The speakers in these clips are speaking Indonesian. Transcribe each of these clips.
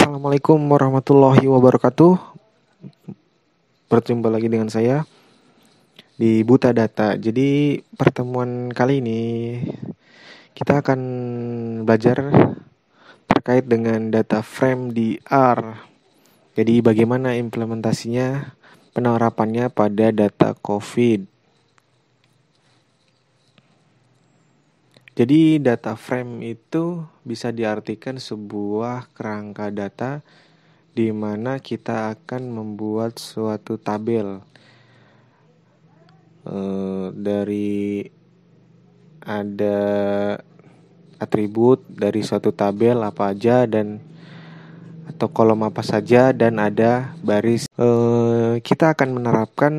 Assalamualaikum warahmatullahi wabarakatuh. Berjumpa lagi dengan saya di Buta Data. Jadi pertemuan kali ini kita akan belajar terkait dengan data frame di R. Jadi bagaimana implementasinya, penerapannya pada data COVID. Jadi data frame itu bisa diartikan sebuah kerangka data di mana kita akan membuat suatu tabel dari ada atribut dari suatu tabel apa aja dan atau kolom apa saja dan ada baris. Kita akan menerapkan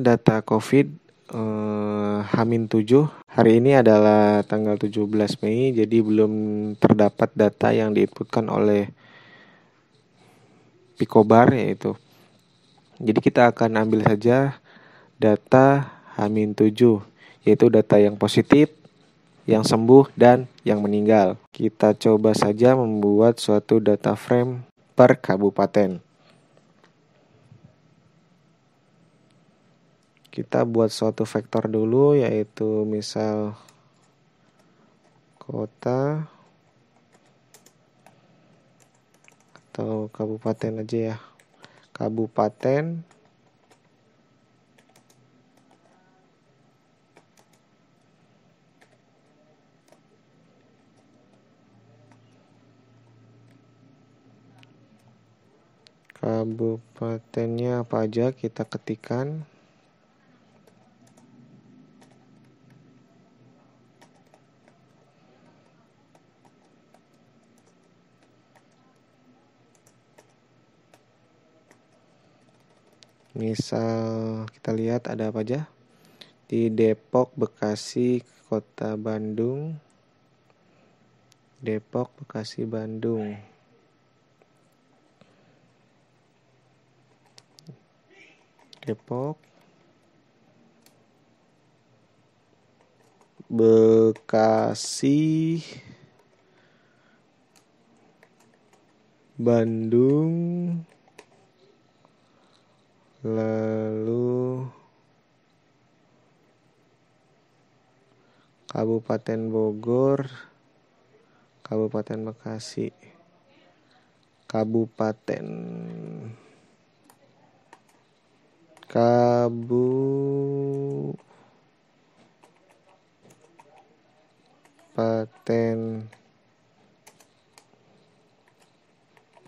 data COVID H-7. Hari ini adalah tanggal 17 Mei, jadi belum terdapat data yang diinputkan oleh Picobar yaitu. Jadi kita akan ambil saja data H-7, yaitu data yang positif, yang sembuh, dan yang meninggal. Kita coba saja membuat suatu data frame per kabupaten. Kita buat suatu vektor dulu, yaitu misal kota atau kabupaten aja ya. Kabupaten kabupatennya apa aja kita ketikkan. Misal kita lihat ada apa aja di Depok, Bekasi, Kota Bandung. Depok, Bekasi, Bandung. Depok, Bekasi, Bandung, lalu Kabupaten Bogor, Kabupaten Bekasi, Kabupaten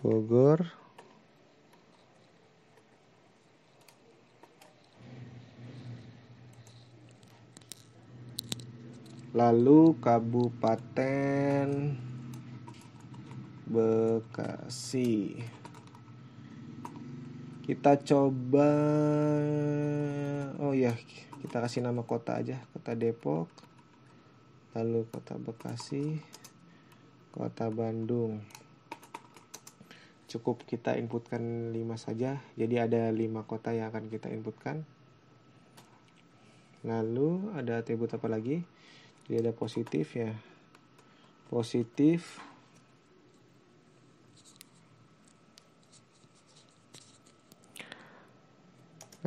Bogor, lalu Kabupaten Bekasi. Kita coba, kita kasih nama kota aja, Kota Depok, lalu Kota Bekasi, Kota Bandung. Cukup kita inputkan 5 saja, jadi ada 5 kota yang akan kita inputkan. Lalu ada atribut apa lagi? Jadi ada positif ya. Positif.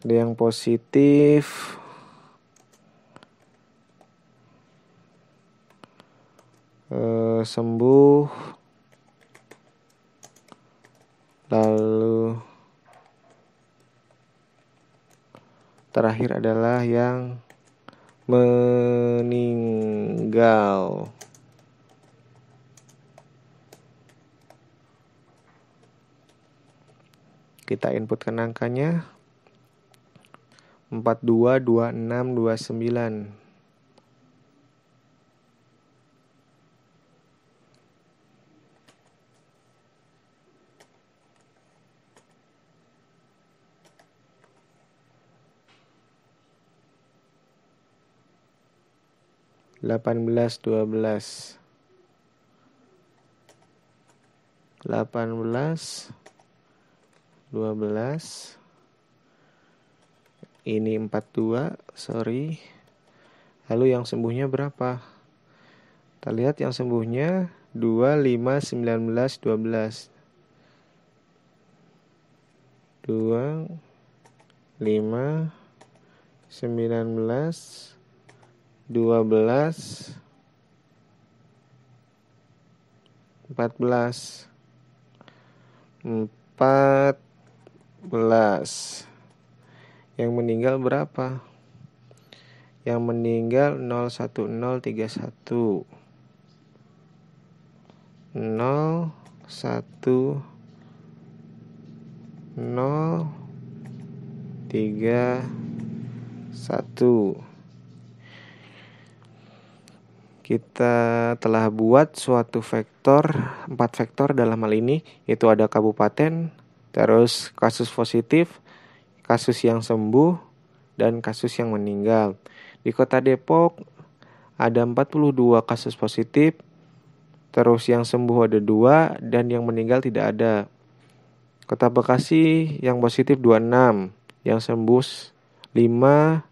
Ada yang positif. Sembuh. Lalu terakhir adalah yang meninggal. Kita inputkan angkanya 422629. Delapan belas dua belas ini 42, sorry. Lalu yang sembuhnya berapa? Kita lihat yang sembuhnya 2, 5, 19, 12. 2, 5, 19, 12, 14, 14. Yang meninggal berapa? Yang meninggal 01031. 01031. Kita telah buat suatu vektor, 4 vektor dalam hal ini, yaitu ada kabupaten, terus kasus positif, kasus yang sembuh, dan kasus yang meninggal. Di Kota Depok ada 42 kasus positif, terus yang sembuh ada 2, dan yang meninggal tidak ada. Kota Bekasi yang positif 26, yang sembuh 5,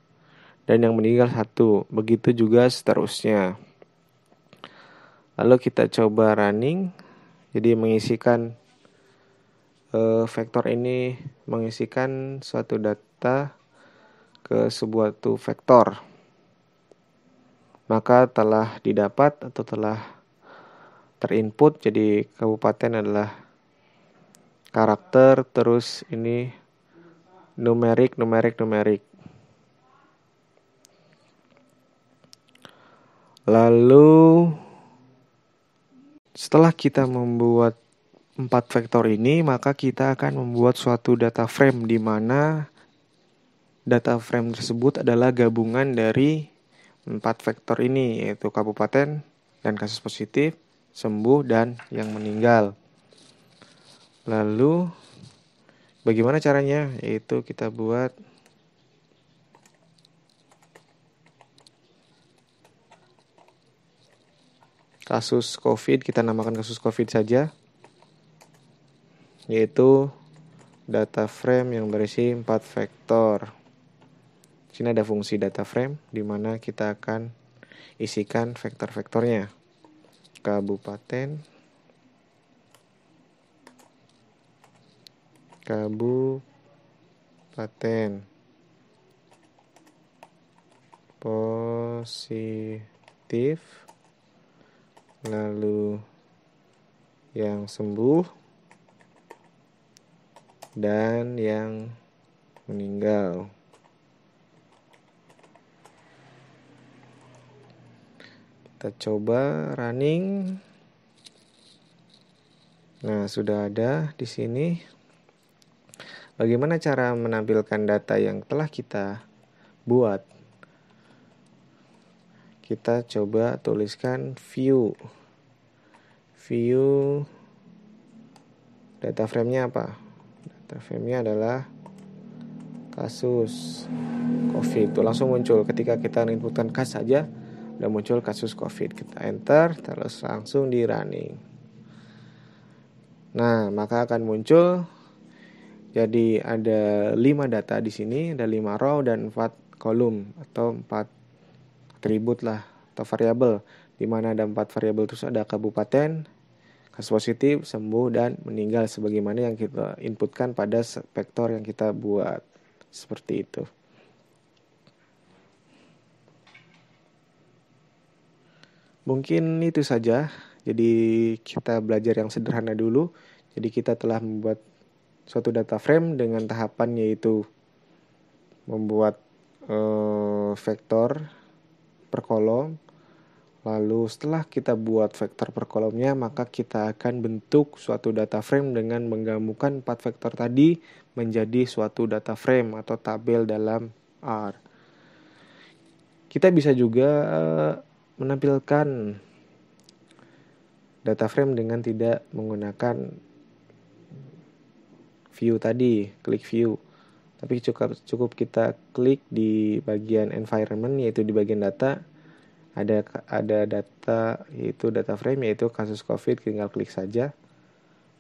dan yang meninggal 1. Begitu juga seterusnya. Lalu kita coba running. Jadi mengisikan vektor ini, mengisikan suatu data ke sebuah vektor. Maka telah didapat atau telah terinput. Jadi kabupaten adalah karakter, terus ini numerik. Lalu setelah kita membuat 4 vektor ini, maka kita akan membuat suatu data frame di mana data frame tersebut adalah gabungan dari 4 vektor ini, yaitu kabupaten dan kasus positif, sembuh, dan yang meninggal. Lalu bagaimana caranya? Yaitu kita buat kasus COVID, kita namakan kasus COVID saja, yaitu data frame yang berisi 4 vektor. Di sini ada fungsi data frame di mana kita akan isikan vektor-vektornya. Kabupaten, positif, lalu yang sembuh, dan yang meninggal. Kita coba running. Nah, sudah ada di sini. Bagaimana cara menampilkan data yang telah kita buat? Kita coba tuliskan view data frame-nya apa? Data frame-nya adalah kasus COVID. Itu langsung muncul ketika kita inputkan kas saja, udah muncul kasus COVID. Kita enter, terus langsung di running. Nah, maka akan muncul. Jadi ada 5 data di sini, ada 5 row dan 4 kolom atau 4 atribut lah atau variabel, di mana ada 4 variabel, terus ada kabupaten, kasus positif, sembuh, dan meninggal sebagaimana yang kita inputkan pada vektor yang kita buat. Seperti itu. Mungkin itu saja. Jadi kita belajar yang sederhana dulu. Jadi kita telah membuat suatu data frame dengan tahapan yaitu membuat vektor per kolom. Lalu setelah kita buat vektor per kolomnya, maka kita akan bentuk suatu data frame dengan menggabungkan 4 vektor tadi menjadi suatu data frame atau tabel dalam R. Kita bisa juga menampilkan data frame dengan tidak menggunakan view tadi, klik view. Tapi cukup kita klik di bagian environment, yaitu di bagian data. Ada data, yaitu data frame, yaitu kasus COVID, tinggal klik saja,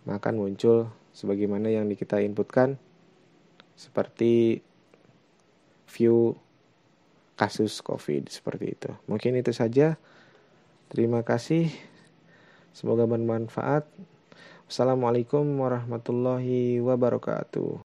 maka muncul sebagaimana yang kita inputkan seperti view kasus COVID, seperti itu. Mungkin itu saja. Terima kasih. Semoga bermanfaat. Wassalamualaikum warahmatullahi wabarakatuh.